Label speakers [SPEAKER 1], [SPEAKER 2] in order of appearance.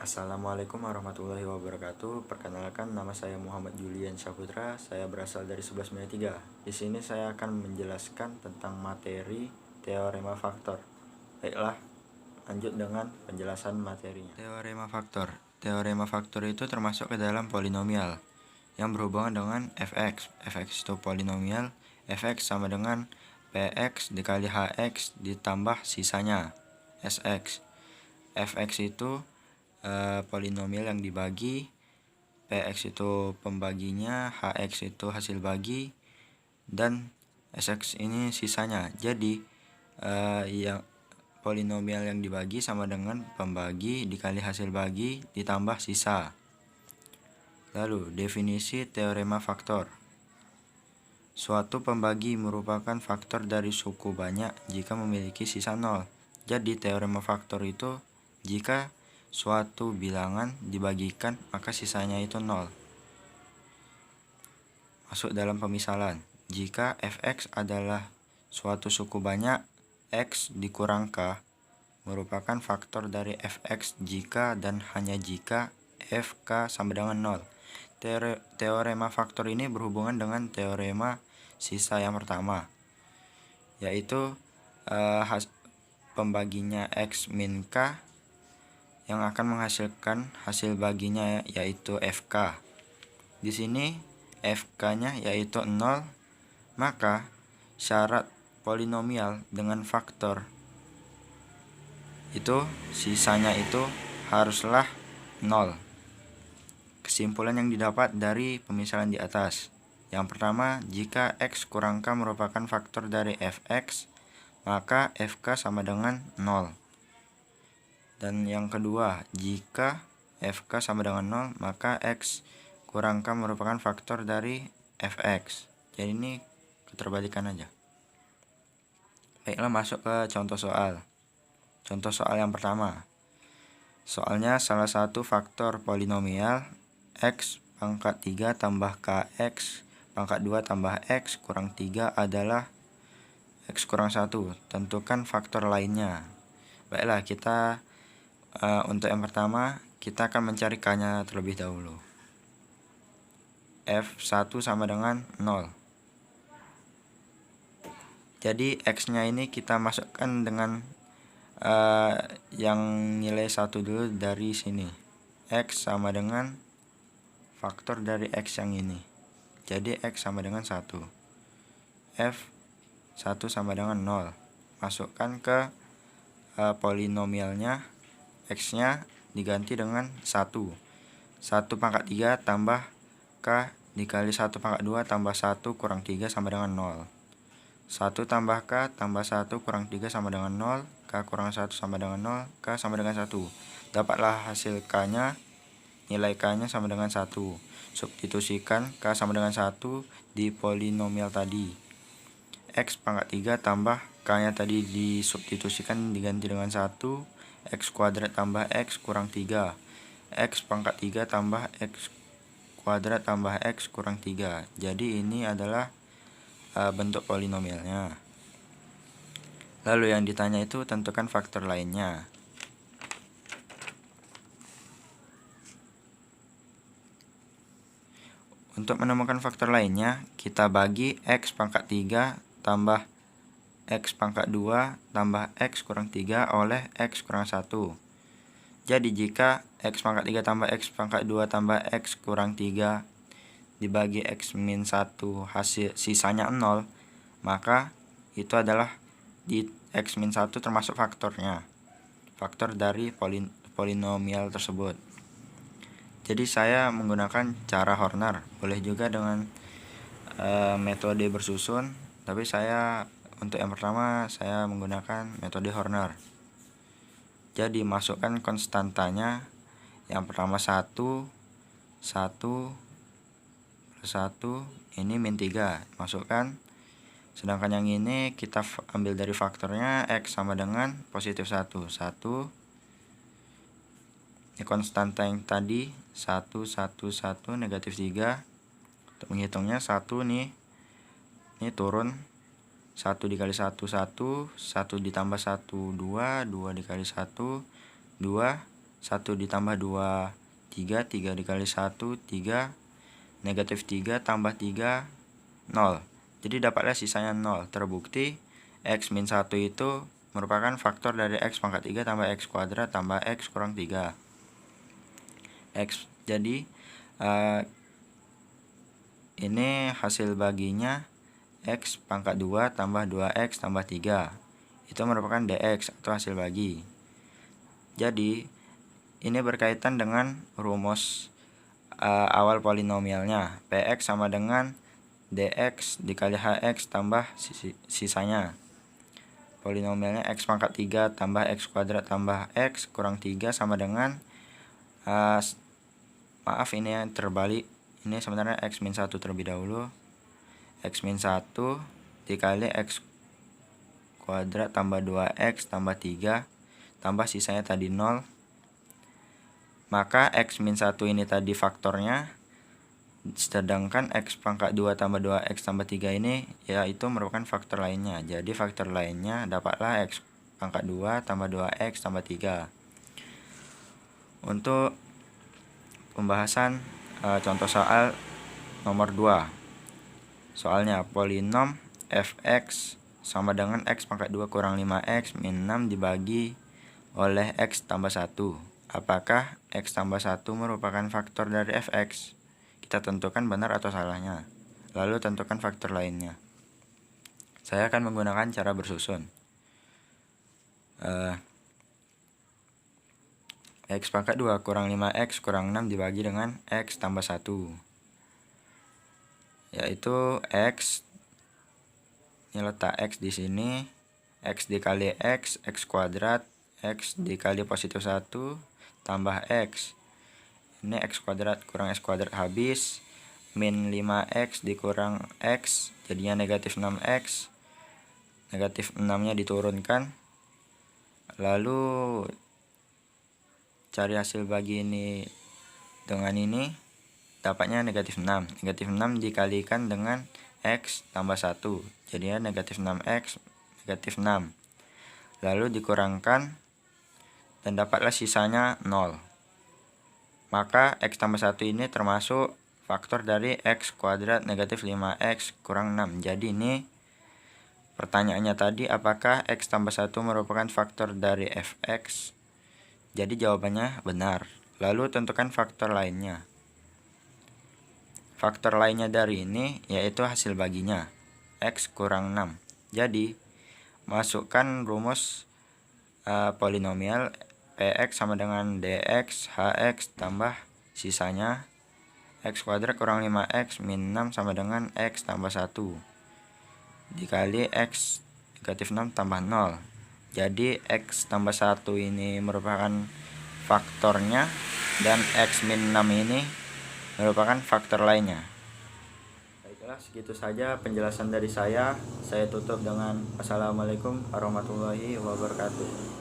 [SPEAKER 1] Assalamualaikum warahmatullahi wabarakatuh. Perkenalkan, nama saya Muhammad Julian Saputra. Saya berasal dari 1193. Di sini saya akan menjelaskan tentang materi teorema faktor. Baiklah, lanjut dengan penjelasan materinya. Teorema faktor. Teorema faktor itu termasuk ke dalam polinomial yang berhubungan dengan fx. Fx itu polinomial. Fx sama dengan px dikali hx ditambah sisanya sx. Fx itu polinomial yang dibagi, px itu pembaginya, hx itu hasil bagi, dan sx ini sisanya. Jadi yang polinomial yang dibagi sama dengan pembagi dikali hasil bagi ditambah sisa. Lalu definisi teorema faktor. Suatu pembagi merupakan faktor dari suku banyak jika memiliki sisa 0. Jadi teorema faktor itu jika suatu bilangan dibagikan maka sisanya itu 0. Masuk dalam pemisalan. Jika fx adalah suatu suku banyak, x dikurang k merupakan faktor dari fx jika dan hanya jika fk sama dengan 0. Teorema faktor ini berhubungan dengan teorema sisa yang pertama, yaitu pembaginya x min k yang akan menghasilkan hasil baginya yaitu fk. Di sini fk-nya yaitu 0, maka syarat polinomial dengan faktor itu sisanya itu haruslah 0. Kesimpulan yang didapat dari pemisalan di atas. Yang pertama, jika x kurang k merupakan faktor dari fx, maka fk sama dengan 0. Dan yang kedua, jika fk sama dengan 0, maka x kurang k merupakan faktor dari fx. Jadi ini keterbalikan aja. Baiklah, masuk ke contoh soal. Contoh soal yang pertama. Soalnya salah satu faktor polinomial x pangkat 3 tambah kx pangkat 2 tambah x kurang 3 adalah x kurang 1. Tentukan faktor lainnya. Baiklah, kita untuk yang pertama, kita akan mencari k-nya terlebih dahulu. F1 sama dengan 0. Jadi x-nya ini kita masukkan dengan yang nilai 1 dulu dari sini. X sama dengan faktor dari x yang ini. Jadi x sama dengan 1. F1 sama dengan 0. Masukkan ke polinomialnya. X-nya diganti dengan 1. 1 pangkat 3 tambah k dikali 1 pangkat 2 tambah 1 kurang 3 sama dengan 0. 1 tambah k tambah 1 kurang 3 sama dengan 0. K kurang 1 sama dengan 0. K sama dengan 1. Dapatlah hasil k-nya. Nilai k-nya sama dengan 1. Substitusikan k sama dengan 1 di polinomial tadi. X pangkat 3 tambah k-nya tadi disubstitusikan diganti dengan 1. X kuadrat tambah x kurang 3. X pangkat 3 tambah x kuadrat tambah x kurang 3. Jadi ini adalah bentuk polinomialnya. Lalu yang ditanya itu tentukan faktor lainnya. Untuk menemukan faktor lainnya, kita bagi x pangkat 3 tambah x pangkat 2 tambah x kurang 3 oleh x kurang 1. Jadi jika x pangkat 3 tambah x pangkat 2 tambah x kurang 3 dibagi x min 1 hasil sisanya 0, maka itu adalah di x min 1 termasuk faktornya. Faktor dari polinomial tersebut. Jadi saya menggunakan cara Horner. Boleh juga dengan metode bersusun, tapi saya untuk yang pertama saya menggunakan metode Horner. Jadi masukkan konstantanya. Yang pertama 1 plus 1 ini min 3. Masukkan. Sedangkan yang ini kita ambil dari faktornya, x sama dengan positif 1. 1. Ini konstanta yang tadi 1 negatif 3. Untuk menghitungnya 1 nih. Ini turun 1 dikali 1 1 ditambah 1 2 2 dikali 1 2 1 1 ditambah 2, 3, 3 dikali 1, 3, negatif 3 tambah 3, 0. Jadi dapatlah sisanya 0. Terbukti X min 1 itu merupakan faktor dari X pangkat 3 tambah X kuadrat tambah X kurang 3. Jadi ini hasil baginya X pangkat 2 tambah 2X tambah 3. Itu merupakan DX atau hasil bagi. Jadi ini berkaitan dengan rumus awal polinomialnya. Px sama dengan dx dikali hx tambah sisanya. Polinomialnya x pangkat 3 tambah x kuadrat tambah x kurang 3 sama dengan maaf ini yang terbalik. Ini sebenarnya x min 1 terlebih dahulu. X min 1 dikali x kuadrat tambah 2x tambah 3 tambah sisanya tadi 0. Maka X min 1 ini tadi faktornya, sedangkan X pangkat 2 tambah 2X tambah 3 ini yaitu merupakan faktor lainnya. Jadi faktor lainnya dapatlah X pangkat 2 tambah 2X tambah 3. Untuk pembahasan contoh soal nomor 2. Soalnya polinom fx sama dengan X pangkat 2 kurang 5X min 6 dibagi oleh X tambah 1. Apakah X tambah 1 merupakan faktor dari fx? Kita tentukan benar atau salahnya. Lalu tentukan faktor lainnya. Saya akan menggunakan cara bersusun. X pangkat 2 kurang 5X kurang 6 dibagi dengan X tambah 1. Yaitu X, ini letak X di sini. X dikali X, X kuadrat. X dikali positif 1 tambah X, ini X kuadrat kurang X kuadrat habis, min 5X dikurang X jadinya negatif 6X, negatif 6 nya diturunkan, lalu cari hasil bagi ini dengan ini dapatnya negatif 6. Negatif 6 dikalikan dengan X tambah 1 jadinya negatif 6X negatif 6, lalu dikurangkan dan dapatlah sisanya 0. Maka X tambah 1 ini termasuk faktor dari X kuadrat negatif 5X kurang 6. Jadi ini pertanyaannya tadi, apakah X tambah 1 merupakan faktor dari fx? Jadi jawabannya benar. Lalu tentukan faktor lainnya. Faktor lainnya dari ini yaitu hasil baginya X kurang 6. Jadi masukkan rumus polinomial Px sama dengan dx hx tambah sisanya X kuadrat kurang 5X min 6 sama dengan X tambah 1 dikali X negatif 6 tambah 0. Jadi X tambah 1 ini merupakan faktornya dan X min 6 ini merupakan faktor lainnya. Baiklah, segitu saja penjelasan dari saya. Saya tutup dengan Assalamualaikum warahmatullahi wabarakatuh.